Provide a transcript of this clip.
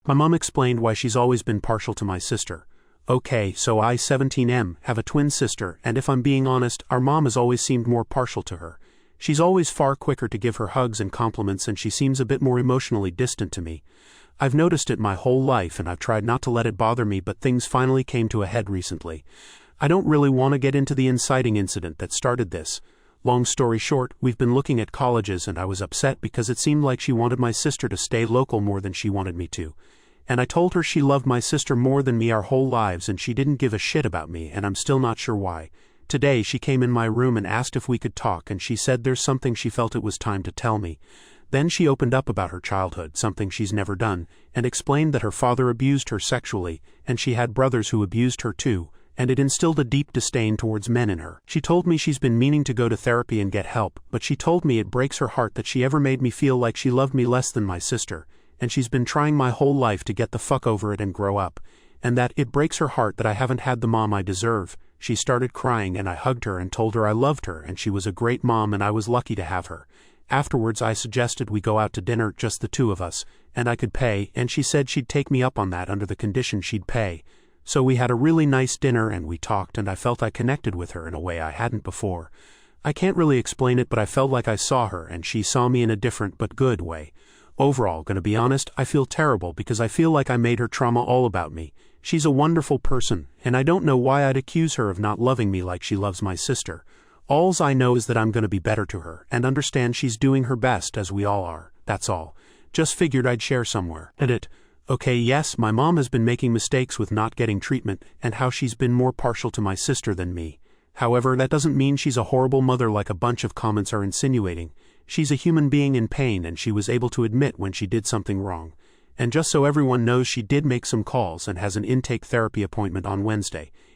My mom explained why she's always been partial to my sister. Okay, so I, 17M, have a twin sister, and if I'm being honest, our mom has always seemed more partial to her. She's always far quicker to give her hugs and compliments, and she seems a bit more emotionally distant to me. I've noticed it my whole life, and I've tried not to let it bother me, but things finally came to a head recently. I don't really want to get into the inciting incident that started this. Long story short, we've been looking at colleges, and I was upset because it seemed like she wanted my sister to stay local more than she wanted me to. And I told her she loved my sister more than me our whole lives, and she didn't give a shit about me, and I'm still not sure why. Today she came in my room and asked if we could talk, and she said there's something she felt it was time to tell me. Then she opened up about her childhood, something she's never done, and explained that her father abused her sexually, and she had brothers who abused her too, and it instilled a deep disdain towards men in her. She told me she's been meaning to go to therapy and get help, but she told me it breaks her heart that she ever made me feel like she loved me less than my sister, and she's been trying my whole life to get the fuck over it and grow up, and that it breaks her heart that I haven't had the mom I deserve. She started crying, and I hugged her and told her I loved her and she was a great mom and I was lucky to have her. Afterwards I suggested we go out to dinner, just the two of us, and I could pay, and she said she'd take me up on that under the condition she'd pay. So we had a really nice dinner and we talked, and I felt I connected with her in a way I hadn't before. I can't really explain it, but I felt like I saw her and she saw me in a different but good way. Overall, gonna be honest, I feel terrible because I feel like I made her trauma all about me. She's a wonderful person, and I don't know why I'd accuse her of not loving me like she loves my sister. Alls I know is that I'm gonna be better to her, and understand she's doing her best as we all are, that's all. Just figured I'd share somewhere. Edit. Okay, yes, my mom has been making mistakes with not getting treatment, and how she's been more partial to my sister than me. However, that doesn't mean she's a horrible mother like a bunch of comments are insinuating. She's a human being in pain, and she was able to admit when she did something wrong. And just so everyone knows, she did make some calls and has an intake therapy appointment on Wednesday.